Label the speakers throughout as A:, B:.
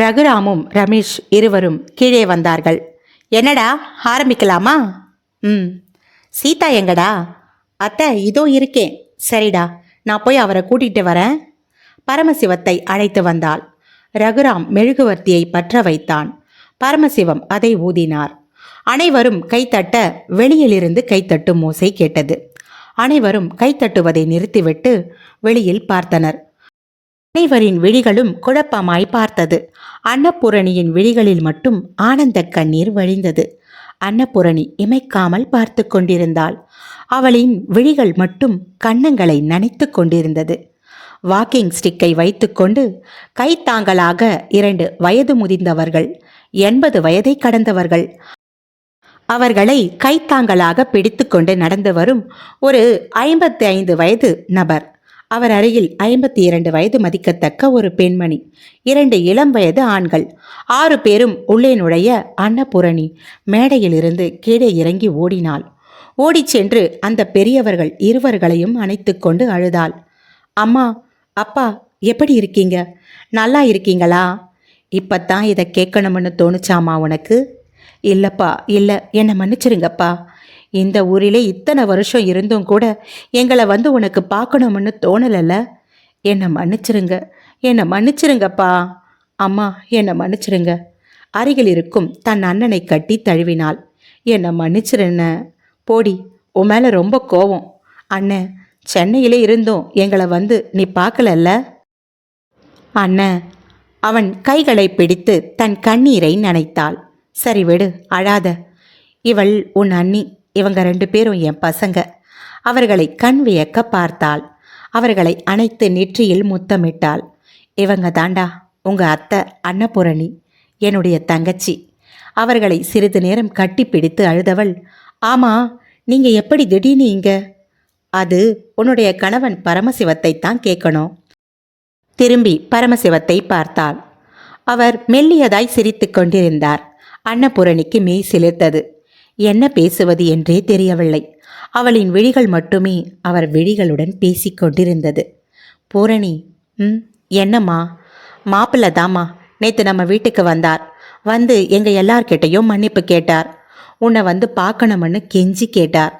A: ரகுராமும் ரமேஷ் இருவரும் கீழே வந்தார்கள். என்னடா ஆரம்பிக்கலாமா? ம். சீதா எங்கடா? அத்தை இதோ இருக்கேன். சரிடா, நான் போய் அவரை கூட்டிகிட்டு வரேன். பரமசிவத்தை அழைத்து வந்தாள். ரகுராம் மெழுகுவர்த்தியை பற்ற வைத்தான். பரமசிவம் அதை ஊதினார். அனைவரும் கைத்தட்ட வெளியிலிருந்து கைத்தட்டும் ஓசை கேட்டது. அனைவரும் கைத்தட்டுவதை நிறுத்திவிட்டு வெளியில் பார்த்தனர். அனைவரின் விழிகளும் குழப்பமாய் பார்த்தது. அன்னபூரணியின் விழிகளில் மட்டும் ஆனந்த கண்ணீர் வழிந்தது. அன்னபூரணி இமைக்காமல் பார்த்து கொண்டிருந்தாள். அவளின் விழிகள் மட்டும் கன்னங்களை நனைத்து கொண்டிருந்தது. வாக்கிங் ஸ்டிக்கை வைத்துக்கொண்டு கைத்தாங்களாக 2 வயது முதிர்ந்தவர்கள், 80 வயதை கடந்தவர்கள், அவர்களை கைத்தாங்களாக பிடித்து கொண்டு நடந்து வரும் ஒரு 55 வயது நபர். அவர் அருகில் 52 வயது மதிக்கத்தக்க ஒரு பெண்மணி, 2 இளம் வயது ஆண்கள். 6 பேரும் உள்ளே நுழைய அன்னபூரணி மேடையிலிருந்து கீழே இறங்கி ஓடினாள். ஓடிச் சென்று அந்த பெரியவர்கள் இருவர்களையும் அணைத்து கொண்டு அழுதாள். அம்மா, அப்பா, எப்படி இருக்கீங்க? நல்லா இருக்கீங்களா? இப்பத்தான் இதை கேட்கணும்னு தோணுச்சாமா உனக்கு? இல்லைப்பா, இல்லை, என்னை மன்னிச்சிருங்கப்பா. இந்த ஊரிலே இத்தனை வருஷம் இருந்தும் கூட எங்களை வந்து உனக்கு பார்க்கணும்னு தோணலைல்ல. என்னை மன்னிச்சிருங்க, என்னை மன்னிச்சிருங்கப்பா. அம்மா, என்னை மன்னிச்சிருங்க. அருகில் இருக்கும் தன் அண்ணனை கட்டி தழுவினாள். என்னை மன்னிச்சிருன்ன. போடி, உன் மேலே ரொம்ப கோவம். அண்ணன், சென்னையிலே இருந்தோம் எங்களை வந்து நீ பார்க்கலல்ல? அண்ணன் அவன் கைகளை பிடித்து தன் கண்ணீரை நனைத்தாள். சரி விடு, அழாத. இவள் உன் அண்ணி, இவங்க 2 பேரும் என் பசங்க. அவர்களை கண் வியக்க பார்த்தாள். அவர்களை அணைத்து நெற்றியில் முத்தமிட்டாள். இவங்க தாண்டா உங்க அத்தை அன்னபூரணி, என்னுடைய தங்கச்சி. அவர்களை சிறிது நேரம் கட்டி பிடித்து அழுதவள், ஆமா, நீங்க எப்படி திடீர்னு இங்க? அது உன்னுடைய கணவன் பரமசிவத்தை தான் கேட்கணும். திரும்பி பரமசிவத்தை பார்த்தாள். அவர் மெல்லியதாய் சிரித்து கொண்டிருந்தார். அன்னபூரணிக்கு மெய் சிலிர்த்தது. என்ன பேசுவது என்றே தெரியவில்லை. அவளின் விழிகள் மட்டுமே அவர் விழிகளுடன் பேசிக்கொண்டிருந்தது. பூரணி, என்னம்மா? மாப்பிள்ளை தாம்மா நேற்று நம்ம வீட்டுக்கு வந்தார். வந்து எங்கள் எல்லார்கிட்டையும் மன்னிப்பு கேட்டார். உன்னை வந்து பார்க்கணும்னு கெஞ்சி கேட்டார்.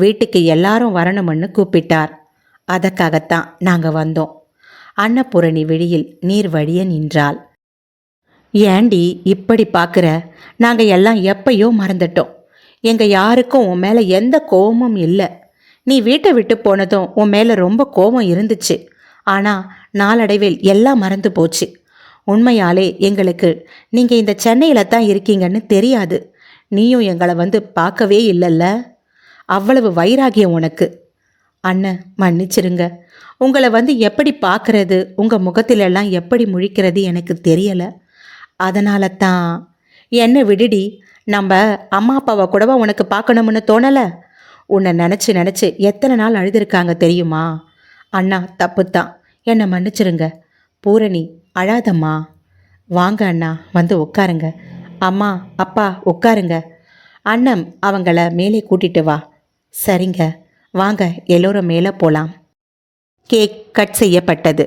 A: வீட்டுக்கு எல்லாரும் வரணும்னு கூப்பிட்டார். அதற்காகத்தான் நாங்கள் வந்தோம். அன்னபூரணி விழியில் நீர் வழிய நின்றாள். ஏண்டி இப்படி பார்க்குற? நாங்கள் எல்லாம் எப்பயோ மறந்துட்டோம். எங்கள் யாருக்கும் உன் மேலே எந்த கோபமும் இல்லை. நீ வீட்டை விட்டு போனதும் உன் மேலே ரொம்ப கோபம் இருந்துச்சு. ஆனால் நாளடைவில் எல்லாம் மறந்து போச்சு. உண்மையாலே எங்களுக்கு நீங்கள் இந்த சென்னையில் தான் இருக்கீங்கன்னு தெரியாது. நீயும் எங்களை வந்து பார்க்கவே இல்லைல்ல. அவ்வளவு வைராகியம் உனக்கு. அண்ணன், மன்னிச்சிருங்க. உங்களை வந்து எப்படி பார்க்கறது, உங்கள் முகத்திலெல்லாம் எப்படி முழிக்கிறது எனக்கு தெரியலை. அதனால தான். என்ன விடுடி, நம்ம அம்மா அப்பாவை கூடவா உனக்கு பார்க்கணும்னு தோணலை? உன்னை நினச்சி எத்தனை நாள் அழுதுருக்காங்க தெரியுமா? அண்ணா, தப்புத்தான், என்னை மன்னிச்சிருங்க. பூரணி, அழாதம்மா. வாங்க அண்ணா, வந்து உட்காருங்க. அம்மா, அப்பா, உட்காருங்க. அண்ணன் அவங்கள மேலே கூட்டிட்டு வா. சரிங்க, வாங்க எல்லோரும் மேலே போகலாம். கேக் கட் செய்யப்பட்டது.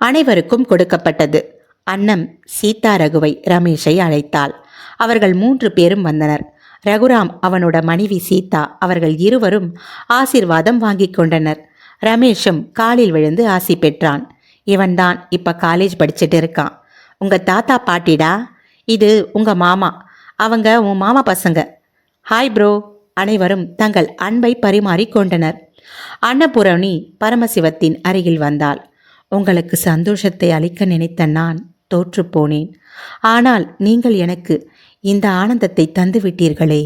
A: அனைவருக்கும் கொடுக்கப்பட்டது. அன்னம் சீதா, ரகுவை, ரமேஷை அழைத்தாள். அவர்கள் 3 பேரும் வந்தனர். ரகுராம், அவனோட மனைவி சீதா, அவர்கள் இருவரும் ஆசீர்வாதம் வாங்கி கொண்டனர். ரமேஷும் காலில் விழுந்து ஆசி பெற்றான். இவன்தான் இப்போ காலேஜ் படிச்சுட்டு இருக்கான். உங்கள் தாத்தா பாட்டிடா, இது உங்கள் மாமா, அவங்க உன் மாமா பசங்க. Hi bro. அனைவரும் தங்கள் அன்பை பரிமாறிக்கொண்டனர். அன்னபூரணி பரமசிவத்தின் அருகில் வந்தாள். உங்களுக்கு சந்தோஷத்தை அளிக்க நினைத்த நான் தோற்றுப்போனேன். ஆனால் நீங்கள் எனக்கு இந்த ஆனந்தத்தை தந்துவிட்டீர்களே.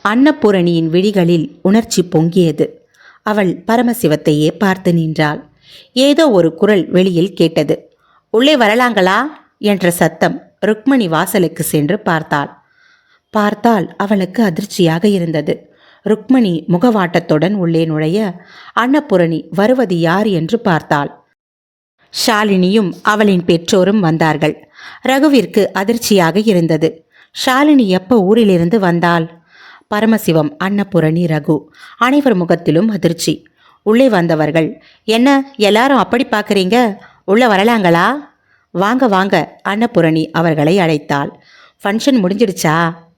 A: அன்னபூரணியின் விழிகளில் உணர்ச்சி பொங்கியது. அவள் பரமசிவத்தையே பார்த்து நின்றாள். ஏதோ ஒரு குரல் வெளியில் கேட்டது. உள்ளே வரலாங்களா என்ற சத்தம். ருக்மணி வாசலுக்கு சென்று பார்த்தாள். அவளுக்கு அதிர்ச்சியாக இருந்தது. ருக்மணி முகவாட்டத்துடன் உள்ளே நுழைய அன்னபூரணி வருவது யார் என்று பார்த்தாள். ஷாலினியும் அவளின் பெற்றோரும் வந்தார்கள். ரகுவிற்கு அதிர்ச்சியாக இருந்தது. ஷாலினி எப்போ ஊரிலிருந்து வந்தாள்? பரமசிவம், அன்னபூரணி, ரகு அனைவர் முகத்திலும் அதிர்ச்சி. உள்ளே வந்தவர்கள், என்ன எல்லாரும் அப்படி பார்க்குறீங்க? உள்ளே வரலாங்களா? வாங்க வாங்க, அன்னபூரணி அவர்களை அழைத்தாள். ஃபங்க்ஷன் முடிஞ்சிடுச்சா?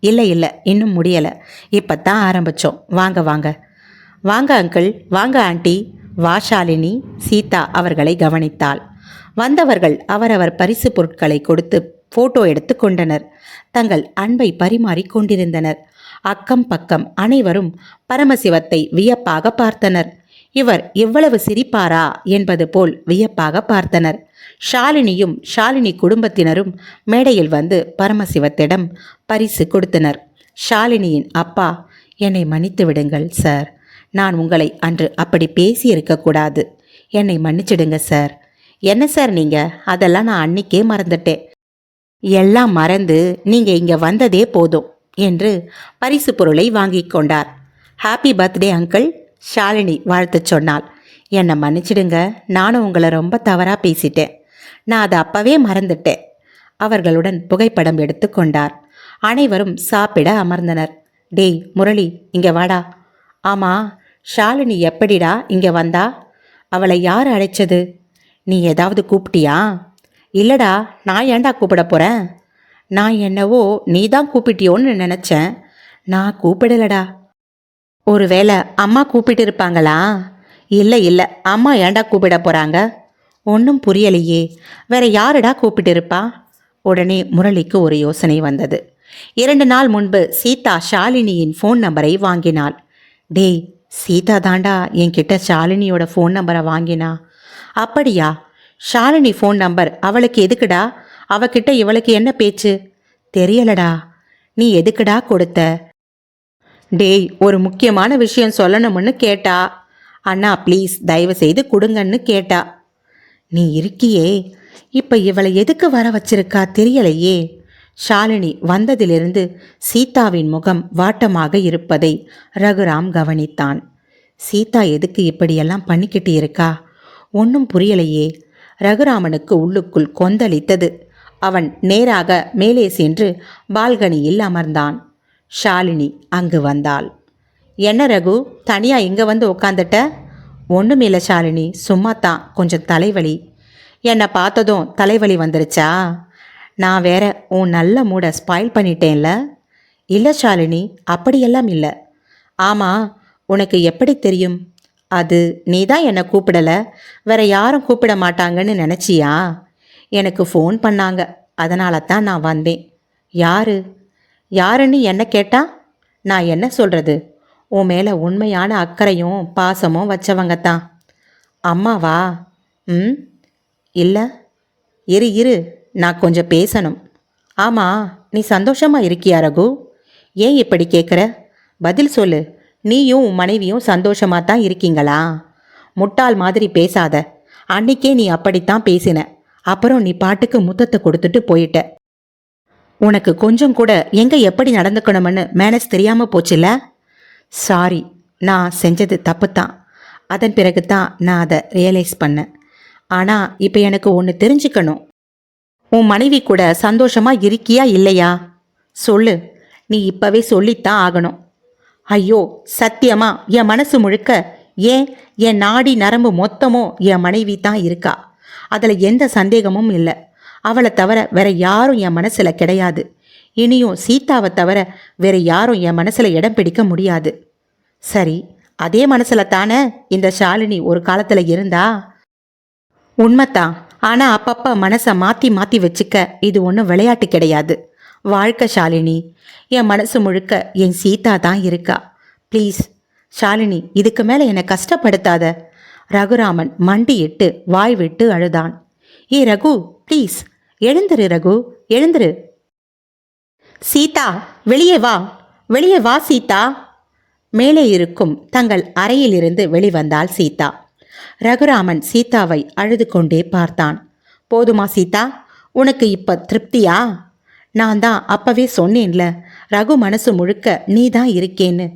A: இல்லை இல்லை, இன்னும் முடியலை, இப்போத்தான் ஆரம்பித்தோம். வாங்க வாங்க. வாங்க அங்கிள், வாங்க ஆண்டி, வா ஷாலினி. சீதா அவர்களை கவனித்தாள். வந்தவர்கள் அவரவர் பரிசு பொருட்களை கொடுத்து போட்டோ எடுத்து கொண்டனர். தங்கள் அன்பை பரிமாறிக் கொண்டிருந்தனர். அக்கம் பக்கம் அனைவரும் பரமசிவத்தை வியப்பாக பார்த்தனர். இவர் இவ்வளவு சிரிப்பாரா என்பது போல் வியப்பாக பார்த்தனர். ஷாலினியும் ஷாலினி குடும்பத்தினரும் மேடையில் வந்து பரமசிவத்திடம் பரிசு கொடுத்தனர். ஷாலினியின் அப்பா, என்னை மன்னித்து விடுங்கள் சார், நான் உங்களை அன்று அப்படி பேசி இருக்கக்கூடாது, என்னை மன்னிச்சிடுங்க சார். என்ன சார் நீங்க, அதெல்லாம் நான் அன்னிக்கே மறந்துட்டேன். எல்லாம் மறந்து நீங்க இங்க வந்ததே போதும் என்று பரிசு பொருளை வாங்கி கொண்டார். ஹாப்பி பர்த்டே அங்கிள், ஷாலினி வாழ்த்து சொன்னாள். என்னை மன்னிச்சிடுங்க, நானும் உங்களை ரொம்ப தவறாக பேசிட்டேன், நான் அதை அப்பவே மறந்துட்டேன். அவர்களுடன் புகைப்படம் எடுத்து கொண்டார். அனைவரும் சாப்பிட அமர்ந்தனர். டேய் முரளி, இங்கே வாடா. ஆமாம், ஷாலினி எப்படிடா இங்கே வந்தா? அவளை யார் அழைச்சது? நீ ஏதாவது கூப்பிட்டியா? இல்லடா, நான் ஏன்டா கூப்பிட போகிறேன்? நான் என்னவோ நீ தான் கூப்பிட்டியோன்னு நினச்சேன். நான் கூப்பிடலடா. ஒருவேளை அம்மா கூப்பிட்டு இருப்பாங்களா? இல்லை இல்லை, அம்மா ஏன்டா கூப்பிட போகிறாங்க? ஒன்றும் புரியலையே, வேற யாருடா கூப்பிட்டு இருப்பா? உடனே முரளிக்கு ஒரு யோசனை வந்தது. 2 நாள் முன்பு சீதா ஷாலினியின் ஃபோன் நம்பரை வாங்கினாள். டேய், சீதா தாண்டா என்கிட்ட ஷாலினியோட ஃபோன் நம்பரை வாங்கினா. அப்படியா? ஷாலினி ஃபோன் நம்பர் அவளுக்கு எதுக்குடா? அவகிட்ட இவளுக்கு என்ன பேச்சு? தெரியலடா. நீ எதுக்குடா கொடுத்த? டேய், ஒரு முக்கியமான விஷயம் சொல்லணும்னு கேட்டா. அண்ணா ப்ளீஸ் தயவு செய்து கொடுங்கன்னு கேட்டா. நீ இருக்கியே, இப்போ இவளை எதுக்கு வர வச்சிருக்கா தெரியலையே. ஷாலினி வந்ததிலிருந்து சீதாவின் முகம் வாட்டமாக இருப்பதை ரகுராம் கவனித்தான். சீதா எதுக்கு இப்படியெல்லாம் பண்ணிக்கிட்டு இருக்கா? ஒன்றும் புரியலையே. ரகுராமனுக்கு உள்ளுக்குள் கொந்தளித்தது. அவன் நேராக மேலே சென்று பால்கனியில் அமர்ந்தான். ஷாலினி அங்கு வந்தாள். என்ன ரகு, தனியா இங்கே வந்து உட்காந்துட்ட? ஒன்றுமில்லை ஷாலினி, சும்மா தான், கொஞ்சம் தலைவலி. என்னை பார்த்ததும் தலைவலி வந்துருச்சா? நான் வேற உன் நல்ல மூடை ஸ்பாயில் பண்ணிட்டேன்ல? இல்லை ஷாலினி, அப்படியெல்லாம் இல்லை. ஆமாம், உனக்கு எப்படி தெரியும்? அது நீ தான் என்னை கூப்பிடலை, வேற யாரும் கூப்பிட மாட்டாங்கன்னு நினச்சியா? எனக்கு ஃபோன் பண்ணாங்க, அதனால தான் நான் வந்தேன். யாரு? யாருன்னு என்ன கேட்டா நான் என்ன சொல்கிறது? உன் மேலே உண்மையான அக்கறையும் பாசமும் வச்சவங்க தான். அம்மாவா? ம், இல்லை. இரு, நான் கொஞ்சம் பேசணும். ஆமாம், நீ சந்தோஷமாக இருக்கியா ரகு? ஏன் இப்படி கேட்குற? பதில் சொல்லு. நீயும் உன் மனைவியும் சந்தோஷமாக தான் இருக்கீங்களா? முட்டாள் மாதிரி பேசாத. அன்னைக்கே நீ அப்படித்தான் பேசின. அப்புறம் நீ பாட்டுக்கு முத்தத்தை கொடுத்துட்டு போயிட்ட. உனக்கு கொஞ்சம் கூட எங்கே எப்படி நடந்துக்கணும்னு மேனேஜ் தெரியாமல் போச்சுல்ல? சாரி, நான் செஞ்சது தப்பு தான். அதன் பிறகு தான் நான் அதை ரியலைஸ் பண்ணேன். ஆனால் இப்போ எனக்கு ஒன்று தெரிஞ்சுக்கணும். உன் மனைவி கூட சந்தோஷமாக இருக்கியா இல்லையா? சொல்லு, நீ இப்போவே சொல்லித்தான் ஆகணும். ஐயோ சத்தியமா என் மனசு முழுக்க, ஏன் என் நாடி நரம்பு மொத்தமும் என் மனைவி தான் இருக்கா. அதில் எந்த சந்தேகமும் இல்லை. அவளை தவிர வேற யாரும் என் மனசில் கிடையாது. இனியும் சீதாவை தவிர வேற யாரும் என் மனசில் இடம் பிடிக்க முடியாது. சரி, அதே மனசில் தானே இந்த ஷாலினி ஒரு காலத்தில் இருந்தா? உண்மைத்தான். ஆனால் அப்பப்போ மனசை மாற்றி மாற்றி வச்சுக்க இது ஒன்றும் விளையாட்டு கிடையாது, வாழ்க்கை ஷாலினி. என் மனசு முழுக்க என் சீதா தான் இருக்கா. ப்ளீஸ் ஷாலினி, இதுக்கு மேலே என்னை கஷ்டப்படுத்தாத. ரகுராமன் மண்டியிட்டு வாய் விட்டு அழுதான். ஏ ரகு, ப்ளீஸ் எழுந்துரு ரகு, எழுந்துரு. சீதா, வெளியே வா, வெளியே வா சீதா. மேலே இருக்கும் தங்கள் அறையிலிருந்து வெளிவந்தாள் சீதா. ரகுராமன் சீதாவை அழுது கொண்டே பார்த்தான். போதுமா சீதா, உனக்கு இப்ப திருப்தியா? நான் தான் அப்பவே சொன்னேன்ல, ரகு மனசு முழுக்க நீ தான் இருக்கேன்னு.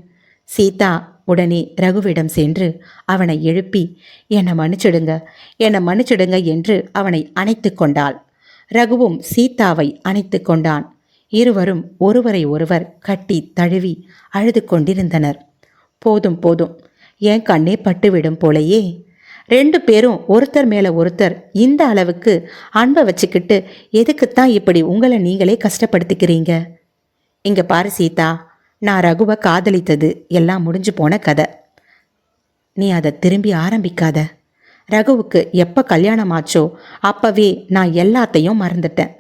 A: சீதா உடனே ரகுவிடம் சென்று அவனை எழுப்பி, என்னை மன்னிச்சிடுங்க, என்னை மன்னிச்சிடுங்க என்று அவனை அணைத்து கொண்டாள். ரகுவும் சீதாவை அணைத்து கொண்டான். இருவரும் ஒருவரை ஒருவர் கட்டி தழுவி அழுது கொண்டிருந்தனர். போதும் போதும், என் கண்ணே பட்டுவிடும் போலையே. 2 பேரும் ஒருத்தர் மேலே ஒருத்தர் இந்த அளவுக்கு அன்பை வச்சுக்கிட்டு எதுக்குத்தான் இப்படி உங்களை நீங்களே கஷ்டப்படுத்திக்கிறீங்க? இங்கே பாரு சீதா, நான் ரகுவை காதலித்தது எல்லாம் முடிஞ்சு போன கதை. நீ அதை திரும்பி ஆரம்பிக்காத. ரகுவுக்கு எப்போ கல்யாணம் ஆச்சோ அப்பவே நான் எல்லாத்தையும் மறந்துட்டேன்.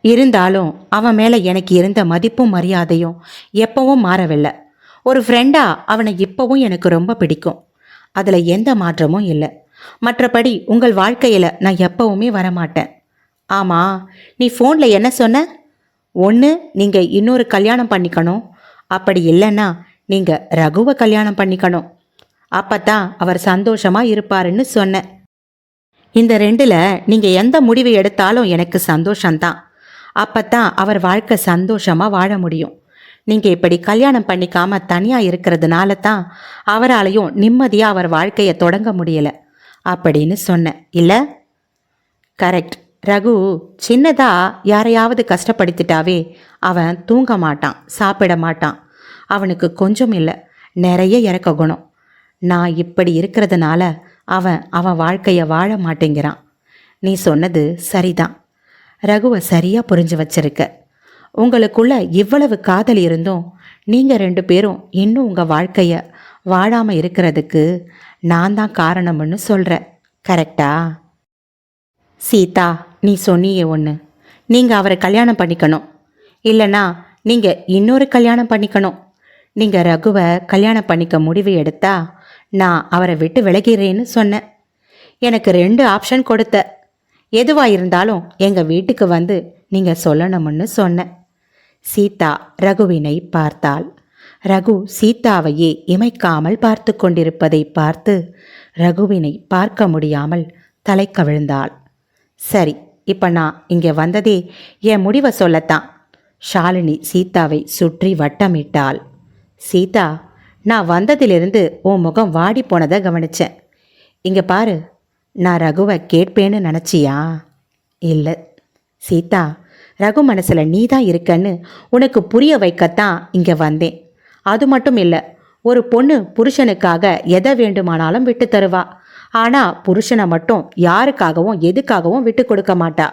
A: இருந்தாலும் அவன் மேலே எனக்கு இருந்த மதிப்பும் மரியாதையும் எப்பவும் மாறவில்லை. ஒரு ஃப்ரெண்டா அவனை இப்போவும் எனக்கு ரொம்ப பிடிக்கும். அதில் எந்த மாற்றமும் இல்லை. மற்றபடி உங்கள் வாழ்க்கையில் நான் எப்பவுமே வரமாட்டேன். ஆமாம், நீ ஃபோனில் என்ன சொன்ன? ஒன்று நீங்கள் இன்னொரு கல்யாணம் பண்ணிக்கணும், அப்படி இல்லைன்னா நீங்கள் ரகுவை கல்யாணம் பண்ணிக்கணும். அப்பத்தான் அவர் சந்தோஷமாக இருப்பாருன்னு சொன்னேன். இந்த 2ல் நீங்கள் எந்த முடிவு எடுத்தாலும் எனக்கு சந்தோஷம்தான். அப்பத்தான் அவர் வாழ்க்கை சந்தோஷமாக வாழ முடியும். நீங்கள் இப்படி கல்யாணம் பண்ணிக்காமல் தனியாக இருக்கிறதுனால தான் அவராலையும் நிம்மதியாக அவர் வாழ்க்கையை தொடங்க முடியலை அப்படின்னு சொன்னேன் இல்லை? கரெக்ட். ரகு சின்னதாக யாரையாவது கஷ்டப்படுத்திட்டாவே அவன் தூங்க மாட்டான், சாப்பிட மாட்டான். அவனுக்கு கொஞ்சம் இல்லை, நிறைய இறக்க குணம். நான் இப்படி இருக்கிறதுனால அவன் வாழ்க்கையை வாழ மாட்டேங்கிறான். நீ சொன்னது சரிதான். ரகுவை சரியாக புரிஞ்சு வச்சிருக்க. உங்களுக்குள்ள இவ்வளவு காதல் இருந்தும் நீங்கள் 2 பேரும் இன்னும் உங்கள் வாழ்க்கையை வாழாமல் இருக்கிறதுக்கு நான் தான் காரணம்னு சொல்கிறேன். கரெக்டா? சீதா, நீ சொன்னியே ஒன்று, நீங்கள் அவரை கல்யாணம் பண்ணிக்கணும், இல்லைனா நீங்கள் இன்னொரு கல்யாணம் பண்ணிக்கணும். நீங்கள் ரகுவை கல்யாணம் பண்ணிக்க முடிவு எடுத்தா நான் அவரை விட்டு விலகிறேன்னு சொன்னேன். எனக்கு 2 ஆப்ஷன் கொடுத்த. எதுவாக இருந்தாலும் எங்கள் வீட்டுக்கு வந்து நீங்கள் சொல்லணும்னு சொன்னேன். சீதா ரகுவினை பார்த்தாள். ரகு சீதாவையே இமைக்காமல் பார்த்து கொண்டிருப்பதை பார்த்து ரகுவினை பார்க்க முடியாமல் தலை கவிழ்ந்தாள். சரி, இப்போ நான் இங்கே வந்ததே என் முடிவை சொல்லத்தான். ஷாலினி சீதாவை சுற்றி வட்டமிட்டாள். சீதா, நான் வந்ததிலிருந்து உன் முகம் வாடி போனதை கவனித்தேன். இங்கே பாரு, நான் ரகுவை கேட்பேன்னு நினச்சியா? இல்லை சீதா, ரகு மனசில் நீ தான் இருக்கன்னு உனக்கு புரிய வைக்கத்தான் இங்கே வந்தேன். அது மட்டும் இல்லை, ஒரு பொண்ணு புருஷனுக்காக எதை வேண்டுமானாலும் விட்டு தருவா. ஆனால் புருஷனை மட்டும் யாருக்காகவும் எதுக்காகவும் விட்டு கொடுக்க மாட்டா.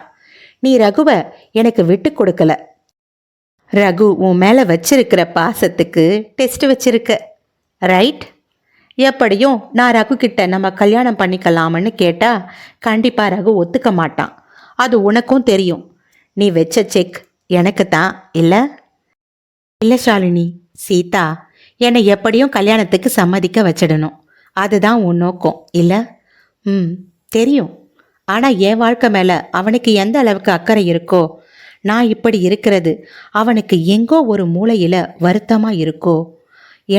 A: நீ ரகுவை எனக்கு விட்டு கொடுக்கல. ரகு உன் மேலே வச்சிருக்கிற பாசத்துக்கு டெஸ்ட் வச்சிருக்க, ரைட்? எப்படியும் நான் ரகு கிட்ட நம்ம கல்யாணம் பண்ணிக்கலாம்னு கேட்டால் கண்டிப்பாக ரகு ஒத்துக்க மாட்டான். அது உனக்கும் தெரியும். நீ வச்ச செக் எனக்கு தான் இல்லை? இல்லை ஷாலினி, சீதா என்னை எப்படியும் கல்யாணத்துக்கு சம்மதிக்க வச்சிடணும், அதுதான் உன் நோக்கம் இல்லை? தெரியும். ஆனால் என் வாழ்க்கை மேலே அவனுக்கு எந்த அளவுக்கு அக்கறை இருக்கோ, நான் இப்படி இருக்கிறது அவனுக்கு எங்கோ ஒரு மூலையில் வருத்தமாக இருக்கோ,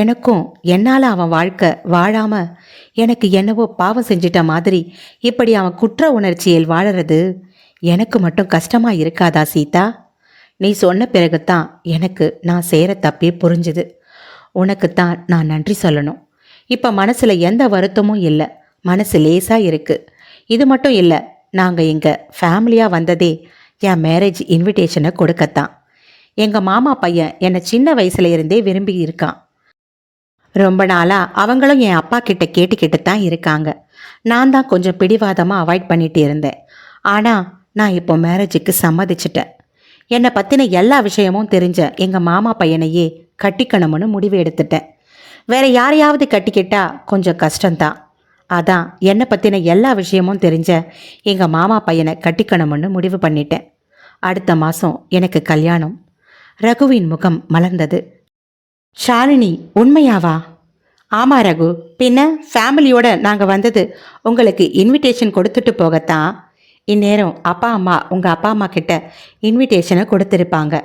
A: எனக்கும் என்னால் அவன் வாழ்க்கை வாழாமல் எனக்கு என்னவோ பாவம் செஞ்சிட்ட மாதிரி இப்படி அவன் குற்ற உணர்ச்சியில் வாழறது எனக்கு மட்டும் கஷ்டமாக இருக்காதா சீதா? நீ சொன்ன பிறகுத்தான் எனக்கு நான் செய்கிற தப்பே புரிஞ்சுது. உனக்குத்தான் நான் நன்றி சொல்லணும். இப்போ மனசில் எந்த வருத்தமும் இல்லை, மனசு லேசாக இருக்குது. இது மட்டும் இல்லை, நாங்கள் எங்கள் ஃபேமிலியாக வந்ததே என் மேரேஜ் இன்விடேஷனை கொடுக்கத்தான். எங்கள் மாமா பையன் என்னை சின்ன வயசுல இருந்தே விரும்பி இருக்கான். ரொம்ப நாளாக அவங்களும் என் அப்பா கிட்ட கேட்டுக்கிட்டு தான் இருக்காங்க. நான் தான் கொஞ்சம் பிடிவாதமாக அவாய்ட் பண்ணிட்டு இருந்தேன். ஆனால் நான் இப்போ மேரேஜுக்கு சம்மதிச்சிட்டேன். என்னை பற்றின எல்லா விஷயமும் தெரிஞ்ச எங்கள் மாமா பையனையே கட்டிக்கணும்னு முடிவு எடுத்துட்டேன். வேற யாரையாவது கட்டிக்கிட்டா கொஞ்சம் கஷ்டம்தான். அதான் என்னை பற்றின எல்லா விஷயமும் தெரிஞ்ச எங்கள் மாமா பையனை கட்டிக்கணும்னு முடிவு பண்ணிட்டேன். அடுத்த மாதம் எனக்கு கல்யாணம். ரகுவின் முகம் மலர்ந்தது. ஷாலினி, உண்மையாவா? ஆமாம் ரகு, பின்ன ஃபேமிலியோட நாங்கள் வந்தது உங்களுக்கு இன்விடேஷன் கொடுத்துட்டு போகத்தான். இந்நேரம் உங்கள் அப்பா அம்மா கிட்ட இன்விடேஷனை கொடுத்துருப்பாங்க.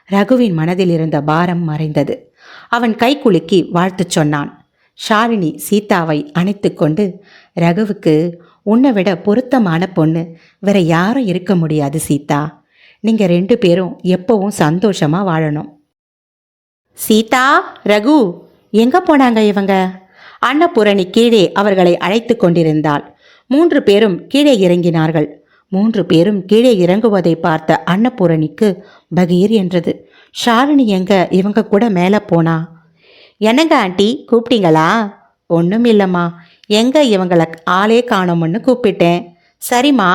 A: ரகுவின் மனதில் இருந்த பாரம் மறைந்தது. அவன் கை குலுக்கி வாழ்த்து சொன்னான். ஷாலினி சீதாவை அணைத்து கொண்டு, ரகுவுக்கு உன்னை விட பொருத்தமான பொண்ணு வேற யாரும் இருக்க முடியாது சீதா. நீங்கள் 2 பேரும் எப்பவும் சந்தோஷமாக வாழணும். சீதா, ரகு எங்கே போனாங்க இவங்க? அன்னபூரணி கீழே அவர்களை அழைத்து கொண்டிருந்தாள். 3 பேரும் கீழே இறங்கினார்கள். 3 பேரும் கீழே இறங்குவதை பார்த்த அன்னபூரணிக்கு பகீர் என்றது. ஷாலினி எங்க இவங்க கூட மேலே போனா? என்னங்க ஆண்டி, கூப்பிட்டீங்களா? ஒன்றும் இல்லைம்மா, எங்க இவங்கள ஆளே காணோம்னு கூப்பிட்டேன். சரிம்மா,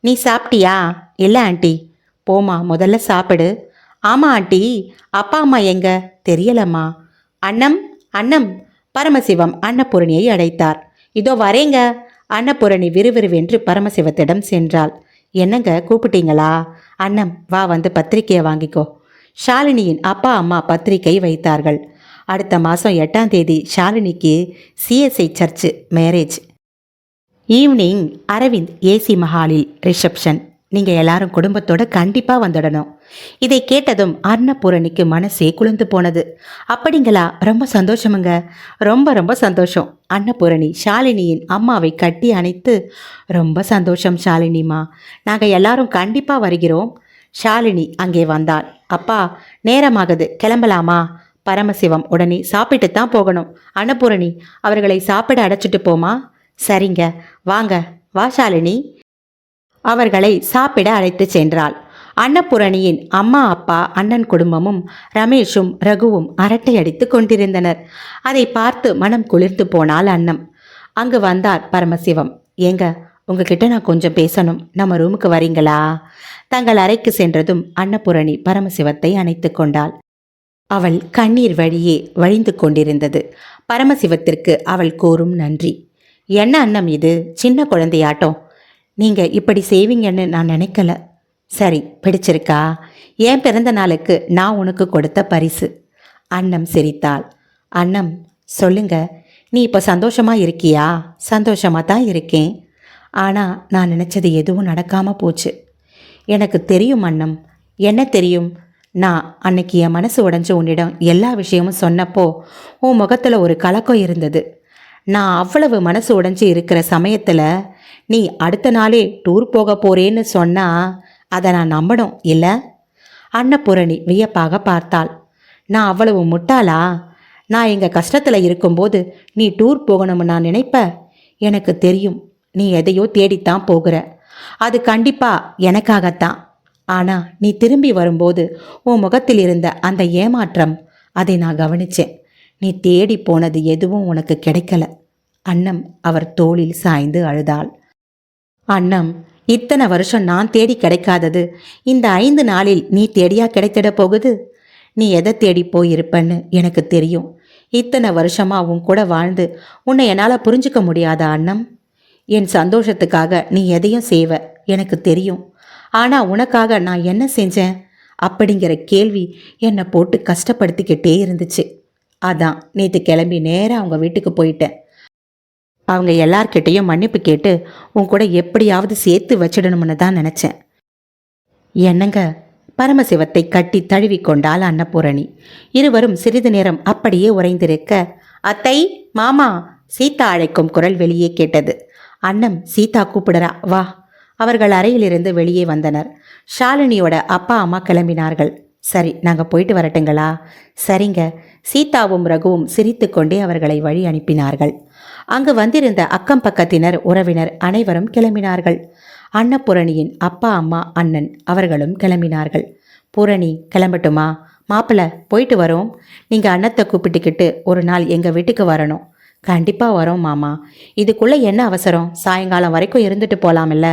A: நீ சாப்பிட்டியா? இல்லை ஆண்டி. போமா, முதல்ல சாப்பிடு. ஆமாம் ஆண்டி, அப்பா அம்மா எங்க? தெரியலம்மா. அன்னம், அன்னம். பரமசிவம் அன்னபூரணியை அழைத்தார். இதோ வரேங்க. அன்னபூரணி விறுவிறுவென்று பரமசிவத்திடம் சென்றாள். என்னங்க, கூப்பிட்டீங்களா? அன்னம், வா, வந்து பத்திரிக்கையை வாங்கிக்கோ. ஷாலினியின் அப்பா அம்மா பத்திரிக்கை வைத்தார்கள். அடுத்த மாதம் 8ஆம் தேதி ஷாலினிக்கு CSI church marriage. Evening Aravind AC மஹாலில் ரிசப்ஷன். நீங்கள் எல்லாரும் குடும்பத்தோட கண்டிப்பாக வந்துடணும். இதை கேட்டதும் அன்னபூரணிக்கு மனசே குளிர்ந்து போனது. அப்படிங்களா? ரொம்ப சந்தோஷமுங்க. ரொம்ப ரொம்ப சந்தோஷம். அன்னபூரணி ஷாலினியின் அம்மாவை கட்டி அணைத்து, ரொம்ப சந்தோஷம் ஷாலினிமா, நாங்கள் எல்லாரும் கண்டிப்பாக வருகிறோம். ஷாலினி அங்கே வந்தாள். அப்பா, நேரமாகுது, கிளம்பலாமா? பரமசிவம் உடனே சாப்பிட்டு தான் போகணும். அன்னபூரணி, அவர்களை சாப்பிட அடைச்சிட்டு போமா. சரிங்க, வாங்க. வா ஷாலினி. அவர்களை சாப்பிட அழைத்து சென்றாள். அன்னபூரணியின் அம்மா அப்பா அண்ணன் குடும்பமும் ரமேஷும் ரகுவும் அரட்டை அடித்து கொண்டிருந்தனர். அதை பார்த்து மனம் குளிர்ந்து போனாள் அன்னம். அங்கு வந்தார் பரமசிவம். ஏங்க, உங்ககிட்ட நான் கொஞ்சம் பேசணும். நம்ம ரூமுக்கு வரீங்களா? தங்கள் அறைக்கு சென்றதும் அன்னபூரணி பரமசிவத்தை அணைத்து கொண்டாள். அவள் கண்ணீர் வழியே வழிந்து கொண்டிருந்தது. பரமசிவத்திற்கு அவள் கூறும் நன்றி. என்ன அன்னம் இது, சின்ன குழந்தையாட்டம். நீங்கள் இப்படி செய்வீங்கன்னு நான் நினைக்கல. சரி, பிடிச்சிருக்கா? என் பிறந்த நாளுக்கு நான் உனக்கு கொடுத்த பரிசு. அன்னம் சிரித்தாள். அன்னம், சொல்லுங்க, நீ இப்போ சந்தோஷமா இருக்கியா? சந்தோஷமாக தான் இருக்கேன். ஆனால் நான் நினச்சது எதுவும் நடக்காமல் போச்சு. எனக்கு தெரியும் அன்னம். என்ன தெரியும்? நான் அன்னைக்கு என் மனசு உடைஞ்சு உன்னிடம் எல்லா விஷயமும் சொன்னப்போ உன் முகத்தில் ஒரு கலக்கம் இருந்தது. நான் அவ்வளவு மனசு உடைஞ்சு இருக்கிற சமயத்தில் நீ அடுத்த நாளே டூர் போக போறேன்னு சொன்னா அதை நான் நம்பணும் இல்லை? அன்னபூரணி வியப்பாக பார்த்தாள். நான் அவ்வளவு முட்டாளா? நான் எங்கள் கஷ்டத்தில் இருக்கும்போது நீ டூர் போகணும்னு நான் நினைப்ப? எனக்கு தெரியும், நீ எதையோ தேடித்தான் போகிற. அது கண்டிப்பாக எனக்காகத்தான். ஆனால் நீ திரும்பி வரும்போது உன் முகத்தில் இருந்த அந்த ஏமாற்றம், அதை நான் கவனித்தேன். நீ தேடி போனது எதுவும் உனக்கு கிடைக்கல. அன்னம் அவர் தோளில் சாய்ந்து அழுதாள். அன்னம், இத்தனை வருஷம் நான் தேடி கிடைக்காதது இந்த 5 நாளில் நீ தேடியா கிடைத்திட போகுது? நீ எதை தேடி போயிருப்பன்னு எனக்கு தெரியும். இத்தனை வருஷமா உன் கூட வாழ்ந்து உன்னை என்னால் புரிஞ்சுக்க முடியாத அன்னம். என் சந்தோஷத்துக்காக நீ எதையும் செய்வ, எனக்கு தெரியும். ஆனால் உனக்காக நான் என்ன செஞ்சேன் அப்படிங்கிற கேள்வி என்னை போட்டு கஷ்டப்படுத்திக்கிட்டே இருந்துச்சு. அதான் நேற்று கிளம்பி நேராக அவங்க வீட்டுக்கு போயிட்டேன். அவங்க எல்லார்கிட்டையும் மன்னிப்பு கேட்டு உன் கூட எப்படியாவது சேர்த்து வச்சிடணும்னு தான் நினச்சேன். என்னங்க? பரமசிவத்தை கட்டி தழுவி கொண்டாள் அன்னபூரணி. இருவரும் சிறிது நேரம் அப்படியே உறைந்திருக்க, அத்தை, மாமா, சீதா அழைக்கும் குரல் வெளியே கேட்டது. அன்னம், சீதா கூப்பிடுறா, வா. அவர்கள் அறையிலிருந்து வெளியே வந்தனர். ஷாலினியோட அப்பா அம்மா கிளம்பினார்கள். சரி, நாங்கள் போயிட்டு வரட்டுங்களா? சரிங்க. சீதாவும் ரகுவும் சிரித்து கொண்டே அவர்களை வழி அனுப்பினார்கள். அங்கு வந்திருந்த அக்கம் பக்கத்தினர், உறவினர் அனைவரும் கிளம்பினார்கள். அன்னபூரணியின் அப்பா அம்மா அண்ணன் அவர்களும் கிளம்பினார்கள். பூரணி, கிளம்பட்டுமா? மாப்பிள்ளை, போயிட்டு வரோம். நீங்கள் அண்ணத்தை கூப்பிட்டுக்கிட்டு ஒரு நாள் எங்கள் வீட்டுக்கு வரணும். கண்டிப்பாக வரோம் மாமா. இதுக்குள்ளே என்ன அவசரம்? சாயங்காலம் வரைக்கும் இருந்துட்டு போகலாமில்ல?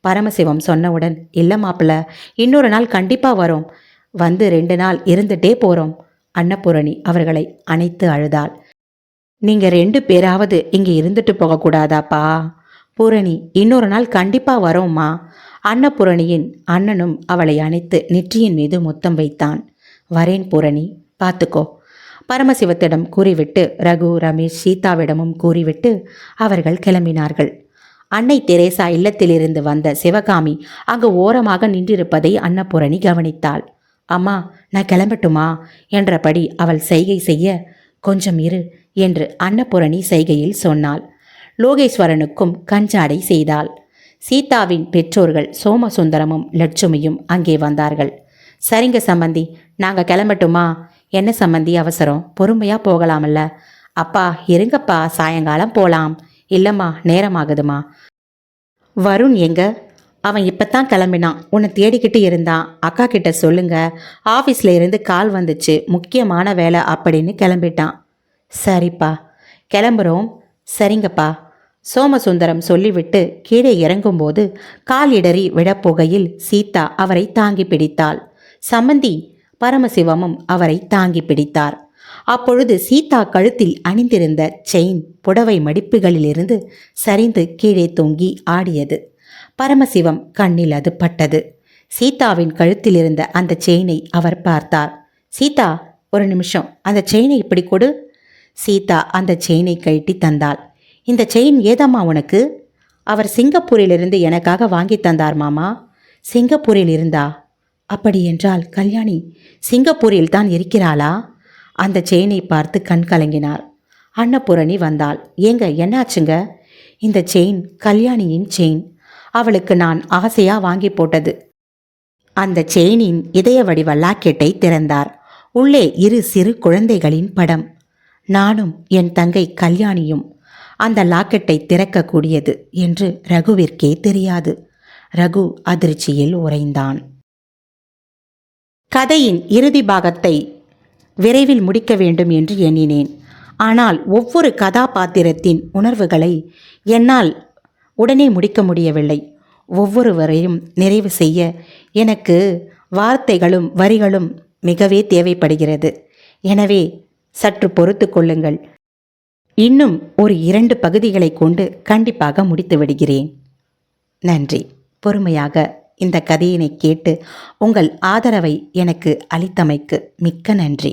A: பரமசிவம் சொன்னவுடன், இல்லை மாப்பிள்ளை, இன்னொரு நாள் கண்டிப்பாக வரோம். வந்து 2 நாள் இருந்துட்டே போகிறோம். அன்னபூரணி அவர்களை அணைத்து அழுதாள். நீங்கள் 2 பேராவது இங்கே இருந்துட்டு போகக்கூடாதாப்பா? பூரணி, இன்னொரு நாள் கண்டிப்பாக வரோம்மா. அன்னபூரணியின் அண்ணனும் அவளை அணைத்து நெற்றியின் மீது முத்தம் வைத்தான். வரேன் பூரணி, பார்த்துக்கோ. பரமசிவத்திடம் கூறிவிட்டு ரகு, ரமேஷ், சீதாவிடமும் கூறிவிட்டு அவர்கள் கிளம்பினார்கள். அன்னை தெரேசா இல்லத்திலிருந்து வந்த சிவகாமி அங்கு ஓரமாக நின்றிருப்பதை அன்னபூரணி கவனித்தாள். அம்மா, நான் கிளம்பட்டுமா என்றபடி அவள் செய்கை செய்ய, கொஞ்சம் இரு என்று அன்னபூரணி செய்கையில் சொன்னாள். லோகேஸ்வரனுக்கும் கஞ்சாடை செய்தாள். சீதாவின் பெற்றோர்கள் சோமசுந்தரமும் லட்சுமியும் அங்கே வந்தார்கள். சரிங்க சம்பந்தி, நாங்கள் கிளம்பட்டுமா? என்ன சம்பந்தி அவசரம்? பொறுமையாக போகலாமல்ல? அப்பா, இருங்கப்பா, சாயங்காலம் போகலாம். இல்லைம்மா, நேரமாகுதுமா. வருண் எங்க? அவன் இப்போத்தான் கிளம்பினான். உன்னை தேடிக்கிட்டு இருந்தான். அக்கா கிட்ட சொல்லுங்க, ஆஃபீஸில் இருந்து கால் வந்துச்சு, முக்கியமான வேலை அப்படின்னு கிளம்பிட்டான். சரிப்பா, கிளம்புறோம். சரிங்கப்பா. சோமசுந்தரம் சொல்லிவிட்டு கீழே இறங்கும்போது கால் இடறி விழப்போகையில் சீதா அவரை தாங்கி பிடித்தாள். சம்மந்தி, பரமசிவமும் அவரை தாங்கி பிடித்தார். அப்பொழுது சீதா கழுத்தில் அணிந்திருந்த செயின் புடவை மடிப்புகளிலிருந்து சரிந்து கீழே தொங்கி ஆடியது. பரமசிவம் கண்ணில் அது பட்டது. சீதாவின் கழுத்தில் இருந்த அந்த செயினை அவர் பார்த்தார். சீதா, ஒரு நிமிஷம், அந்த செயினை இப்படி கொடு. சீதா அந்த செயினை கழட்டி தந்தாள். இந்த செயின் ஏதாம்மா உனக்கு? அவர் சிங்கப்பூரிலிருந்து எனக்காக வாங்கி தந்தார் மாமா. சிங்கப்பூரில் இருந்தா? அப்படியென்றால் கல்யாணி சிங்கப்பூரில் தான் இருக்கிறாளா? அந்த செயினை பார்த்து கண் கலங்கினார். அன்னபூரணி வந்தாள். ஏங்க, என்னாச்சுங்க? இந்த செயின் கல்யாணியின் செயின். அவளுக்கு நான் ஆசையா வாங்கி போட்டது. அந்த செயினின் இதய வடிவ லாக்கெட்டை திறந்தார். உள்ளே 2 சிறு குழந்தைகளின் படம். நானும் என் தங்கை கல்யாணியும். அந்த லாக்கெட்டை திறக்கக்கூடியது என்று ரகுவிற்கே தெரியாது. ரகு அதிர்ச்சியில் உறைந்தான். கதையின் இறுதி பாகத்தை விரைவில் முடிக்க வேண்டும் என்று எண்ணினேன். ஆனால் ஒவ்வொரு கதாபாத்திரத்தின் உணர்வுகளை என்னால் உடனே முடிக்க முடியவில்லை. ஒவ்வொருவரையும் நிறைவு செய்ய எனக்கு வார்த்தைகளும் வரிகளும் மிகவே தேவைப்படுகிறது. எனவே சற்று பொறுத்து கொள்ளுங்கள். இன்னும் ஒரு 2 பகுதிகளை கொண்டு கண்டிப்பாக முடித்து விடுகிறேன். நன்றி. பொறுமையாக இந்த கதையினை கேட்டு உங்கள் ஆதரவை எனக்கு அளித்தமைக்கு மிக்க நன்றி.